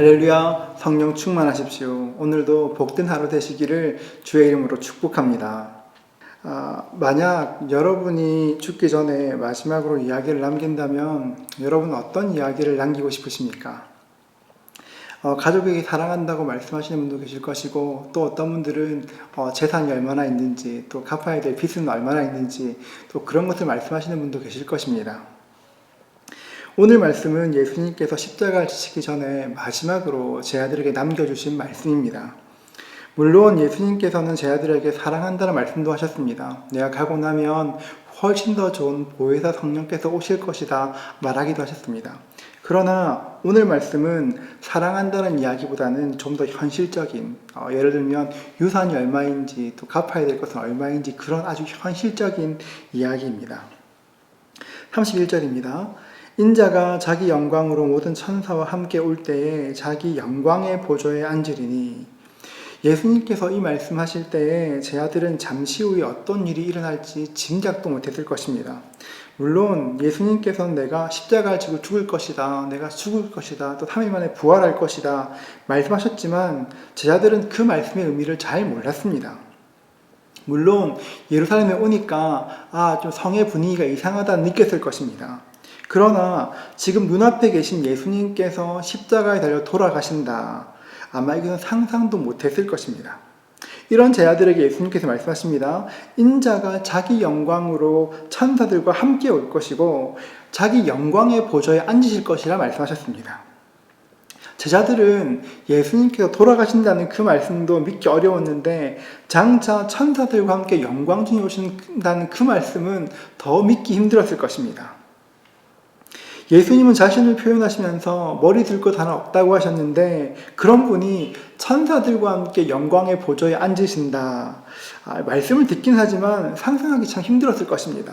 할렐루야, 성령 충만하십시오. 오늘도 복된 하루 되시기를 주의 이름으로 축복합니다. 만약 여러분이 죽기 전에 마지막으로 이야기를 남긴다면 여러분은 어떤 이야기를 남기고 싶으십니까? 가족에게 사랑한다고 말씀하시는 분도 계실 것이고, 또 어떤 분들은 재산이 얼마나 있는지, 또 갚아야 될 빚은 얼마나 있는지, 또 그런 것을 말씀하시는 분도 계실 것입니다. 오늘 말씀은 예수님께서 십자가를 지시기 전에 마지막으로 제 아들에게 남겨주신 말씀입니다. 물론 예수님께서는 제 아들에게 사랑한다는 말씀도 하셨습니다. 내가 가고 나면 훨씬 더 좋은 보혜사 성령께서 오실 것이다 말하기도 하셨습니다. 그러나 오늘 말씀은 사랑한다는 이야기보다는 좀 더 현실적인, 예를 들면 유산이 얼마인지, 또 갚아야 될 것은 얼마인지, 그런 아주 현실적인 이야기입니다. 31절입니다. 인자가 자기 영광으로 모든 천사와 함께 올 때에 자기 영광의 보좌에 앉으리니. 예수님께서 이 말씀하실 때에 제 아들은 잠시 후에 어떤 일이 일어날지 짐작도 못했을 것입니다. 물론 예수님께서는 내가 십자가를 지고 죽을 것이다, 내가 죽을 것이다, 또 3일 만에 부활할 것이다 말씀하셨지만 제 아들은 그 말씀의 의미를 잘 몰랐습니다. 물론 예루살렘에 오니까 좀 성의 분위기가 이상하다 느꼈을 것입니다. 그러나 지금 눈앞에 계신 예수님께서 십자가에 달려 돌아가신다. 아마 이것은 상상도 못했을 것입니다. 이런 제 아들에게 예수님께서 말씀하십니다. 인자가 자기 영광으로 천사들과 함께 올 것이고 자기 영광의 보좌에 앉으실 것이라 말씀하셨습니다. 제자들은 예수님께서 돌아가신다는 그 말씀도 믿기 어려웠는데 장차 천사들과 함께 영광 중에 오신다는 그 말씀은 더 믿기 힘들었을 것입니다. 예수님은 자신을 표현하시면서 머리 들 것 하나 없다고 하셨는데 그런 분이 천사들과 함께 영광의 보좌에 앉으신다. 말씀을 듣긴 하지만 상상하기 참 힘들었을 것입니다.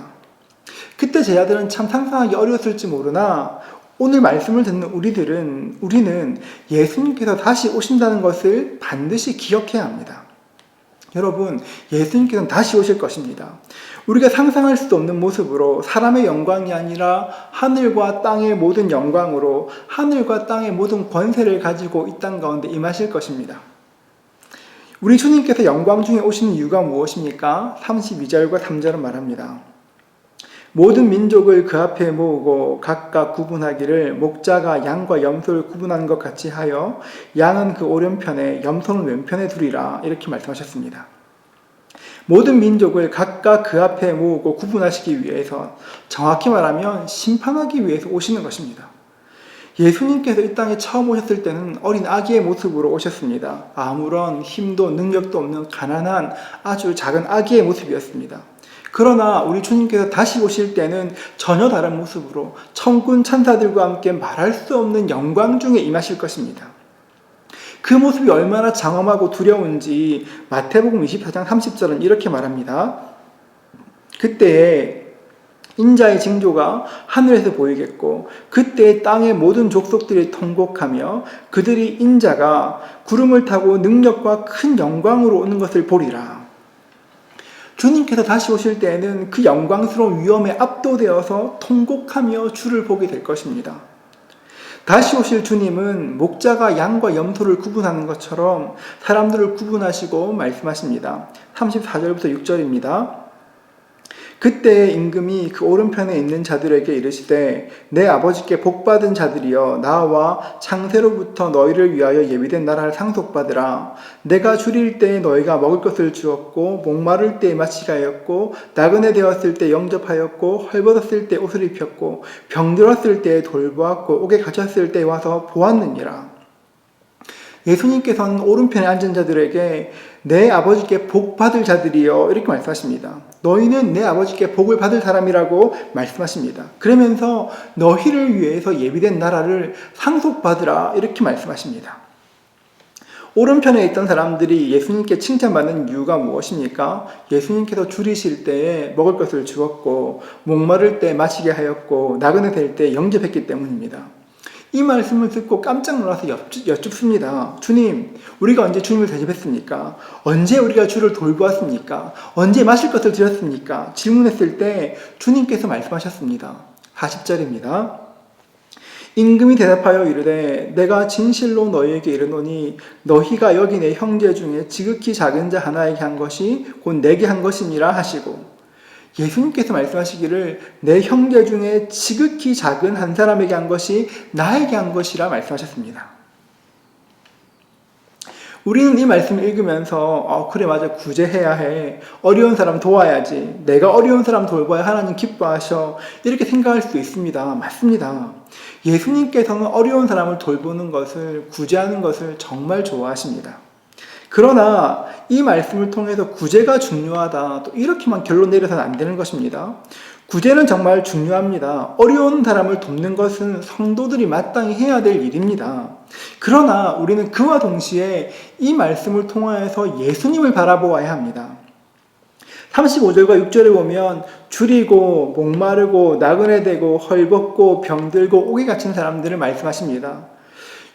그때 제 아들은 참 상상하기 어려웠을지 모르나 오늘 말씀을 듣는 우리는 예수님께서 다시 오신다는 것을 반드시 기억해야 합니다. 여러분, 예수님께서는 다시 오실 것입니다. 우리가 상상할 수도 없는 모습으로 사람의 영광이 아니라 하늘과 땅의 모든 영광으로 하늘과 땅의 모든 권세를 가지고 이 땅 가운데 임하실 것입니다. 우리 주님께서 영광 중에 오시는 이유가 무엇입니까? 32절과 3절은 말합니다. 모든 민족을 그 앞에 모으고 각각 구분하기를 목자가 양과 염소를 구분하는 것 같이 하여 양은 그 오른편에 염소는 왼편에 두리라 이렇게 말씀하셨습니다. 모든 민족을 각각 그 앞에 모으고 구분하시기 위해서 정확히 말하면 심판하기 위해서 오시는 것입니다. 예수님께서 이 땅에 처음 오셨을 때는 어린 아기의 모습으로 오셨습니다. 아무런 힘도 능력도 없는 가난한 아주 작은 아기의 모습이었습니다. 그러나 우리 주님께서 다시 오실 때는 전혀 다른 모습으로 천군 천사들과 함께 말할 수 없는 영광 중에 임하실 것입니다. 그 모습이 얼마나 장엄하고 두려운지 마태복음 24장 30절은 이렇게 말합니다. 그때에 인자의 징조가 하늘에서 보이겠고 그때 땅의 모든 족속들이 통곡하며 그들이 인자가 구름을 타고 능력과 큰 영광으로 오는 것을 보리라. 주님께서 다시 오실 때에는 그 영광스러운 위엄에 압도되어서 통곡하며 주를 보게 될 것입니다. 다시 오실 주님은 목자가 양과 염소를 구분하는 것처럼 사람들을 구분하시고 말씀하십니다. 34절부터 6절입니다. 그때 임금이 그 오른편에 있는 자들에게 이르시되 내 아버지께 복받은 자들이여 나와 창세로부터 너희를 위하여 예비된 나라를 상속받으라. 내가 줄일 때에 너희가 먹을 것을 주었고 목마를 때에 마시게 하였고 나그네 되었을 때 영접하였고 헐벗었을 때 옷을 입혔고 병들었을 때에 돌보았고 옥에 갇혔을 때에 와서 보았느니라. 예수님께서는 오른편에 앉은 자들에게 내 아버지께 복 받을 자들이여 이렇게 말씀하십니다. 너희는 내 아버지께 복을 받을 사람이라고 말씀하십니다. 그러면서 너희를 위해서 예비된 나라를 상속받으라 이렇게 말씀하십니다. 오른편에 있던 사람들이 예수님께 칭찬받는 이유가 무엇입니까? 예수님께서 줄이실 때에 먹을 것을 주었고 목마를 때 마시게 하였고 나그네 될 때 영접했기 때문입니다. 이 말씀을 듣고 깜짝 놀라서 여쭙습니다. 주님, 우리가 언제 주님을 대접했습니까? 언제 우리가 주를 돌보았습니까? 언제 마실 것을 드렸습니까? 질문했을 때 주님께서 말씀하셨습니다. 40절입니다. 임금이 대답하여 이르되 내가 진실로 너희에게 이르노니 너희가 여기 내 형제 중에 지극히 작은 자 하나에게 한 것이 곧 내게 한 것이니라 하시고, 예수님께서 말씀하시기를 내 형제 중에 지극히 작은 한 사람에게 한 것이 나에게 한 것이라 말씀하셨습니다. 우리는 이 말씀을 읽으면서 그래 맞아, 구제해야 해, 어려운 사람 도와야지, 내가 어려운 사람 돌봐야 하나님 기뻐하셔, 이렇게 생각할 수 있습니다. 맞습니다. 예수님께서는 어려운 사람을 돌보는 것을, 구제하는 것을 정말 좋아하십니다. 그러나 이 말씀을 통해서 구제가 중요하다, 또 이렇게만 결론 내려서는 안 되는 것입니다. 구제는 정말 중요합니다. 어려운 사람을 돕는 것은 성도들이 마땅히 해야 될 일입니다. 그러나 우리는 그와 동시에 이 말씀을 통하여서 예수님을 바라보아야 합니다. 35절과 6절에 보면 줄이고 목마르고 나그네 되고 헐벗고 병들고 옥에 갇힌 사람들을 말씀하십니다.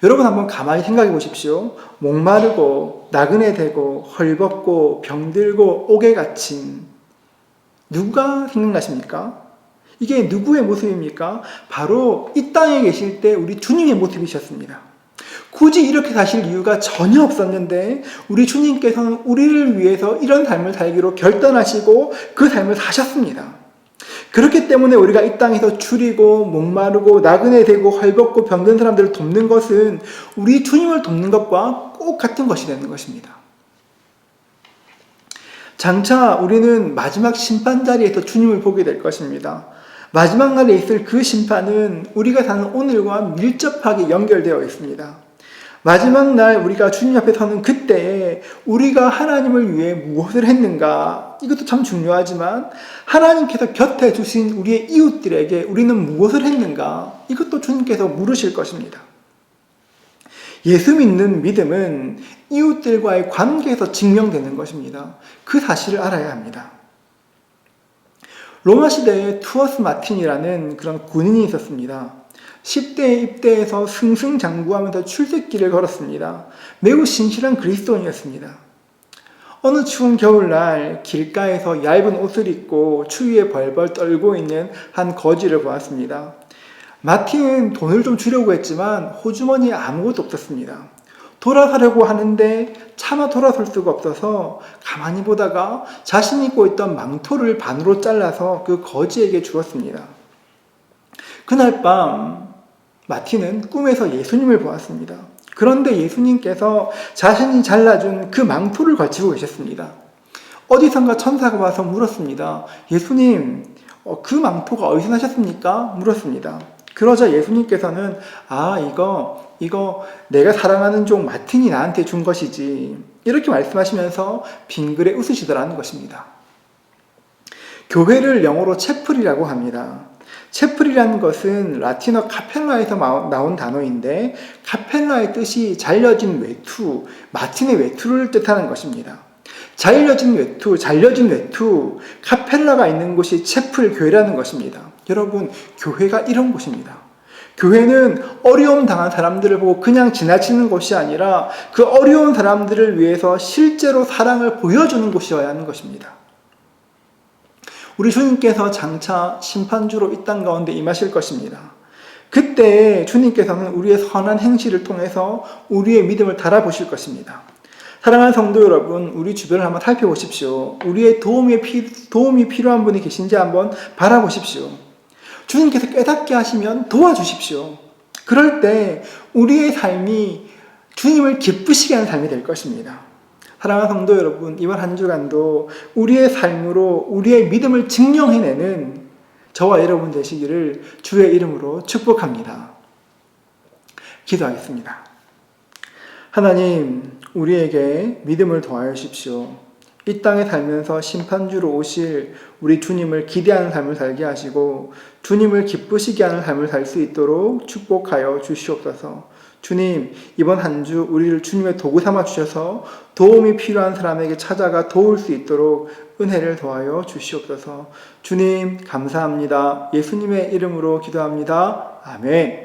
여러분 한번 가만히 생각해 보십시오. 목마르고 나그네 되고 헐벗고 병들고 옥에 갇힌, 누가 생각나십니까? 이게 누구의 모습입니까? 바로 이 땅에 계실 때 우리 주님의 모습이셨습니다. 굳이 이렇게 사실 이유가 전혀 없었는데 우리 주님께서는 우리를 위해서 이런 삶을 살기로 결단하시고 그 삶을 사셨습니다. 그렇기 때문에 우리가 이 땅에서 줄이고 목마르고 나그네 되고 헐벗고 병든 사람들을 돕는 것은 우리 주님을 돕는 것과 꼭 같은 것이 되는 것입니다. 장차 우리는 마지막 심판 자리에서 주님을 보게 될 것입니다. 마지막 날에 있을 그 심판은 우리가 사는 오늘과 밀접하게 연결되어 있습니다. 마지막 날 우리가 주님 앞에 서는 그때에 우리가 하나님을 위해 무엇을 했는가, 이것도 참 중요하지만 하나님께서 곁에 주신 우리의 이웃들에게 우리는 무엇을 했는가, 이것도 주님께서 물으실 것입니다. 예수 믿는 믿음은 이웃들과의 관계에서 증명되는 것입니다. 그 사실을 알아야 합니다. 로마 시대에 투어스 마틴이라는 그런 군인이 있었습니다. 10대에 입대해서 승승장구하면서 출세길을 걸었습니다. 매우 신실한 그리스도인이었습니다. 어느 추운 겨울날 길가에서 얇은 옷을 입고 추위에 벌벌 떨고 있는 한 거지를 보았습니다. 마틴은 돈을 좀 주려고 했지만 호주머니에 아무것도 없었습니다. 돌아가려고 하는데 차마 돌아설 수가 없어서 가만히 보다가 자신이 입고 있던 망토를 반으로 잘라서 그 거지에게 주었습니다. 그날 밤 마틴은 꿈에서 예수님을 보았습니다. 그런데 예수님께서 자신이 잘라준 그 망토를 걸치고 계셨습니다. 어디선가 천사가 와서 물었습니다. 예수님, 그 망토가 어디서 나셨습니까? 물었습니다. 그러자 예수님께서는 이거 내가 사랑하는 종 마틴이 나한테 준 것이지, 이렇게 말씀하시면서 빙그레 웃으시더라는 것입니다. 교회를 영어로 채플이라고 합니다. 채플이라는 것은 라틴어 카펠라에서 나온 단어인데 카펠라의 뜻이 잘려진 외투, 마틴의 외투를 뜻하는 것입니다. 잘려진 외투, 카펠라가 있는 곳이 채플 교회라는 것입니다. 여러분, 교회가 이런 곳입니다. 교회는 어려움 당한 사람들을 보고 그냥 지나치는 곳이 아니라 그 어려운 사람들을 위해서 실제로 사랑을 보여주는 곳이어야 하는 것입니다. 우리 주님께서 장차 심판주로 이 땅 가운데 임하실 것입니다. 그때 주님께서는 우리의 선한 행실을 통해서 우리의 믿음을 달아보실 것입니다. 사랑하는 성도 여러분, 우리 주변을 한번 살펴보십시오. 우리의 도움이 필요한 분이 계신지 한번 바라보십시오. 주님께서 깨닫게 하시면 도와주십시오. 그럴 때 우리의 삶이 주님을 기쁘시게 하는 삶이 될 것입니다. 사랑하는 성도 여러분, 이번 한 주간도 우리의 삶으로 우리의 믿음을 증명해내는 저와 여러분 되시기를 주의 이름으로 축복합니다. 기도하겠습니다. 하나님, 우리에게 믿음을 더하여 주십시오. 이 땅에 살면서 심판주로 오실 우리 주님을 기대하는 삶을 살게 하시고 주님을 기쁘시게 하는 삶을 살 수 있도록 축복하여 주시옵소서. 주님, 이번 한 주 우리를 주님의 도구 삼아 주셔서 도움이 필요한 사람에게 찾아가 도울 수 있도록 은혜를 더하여 주시옵소서. 주님, 감사합니다. 예수님의 이름으로 기도합니다. 아멘.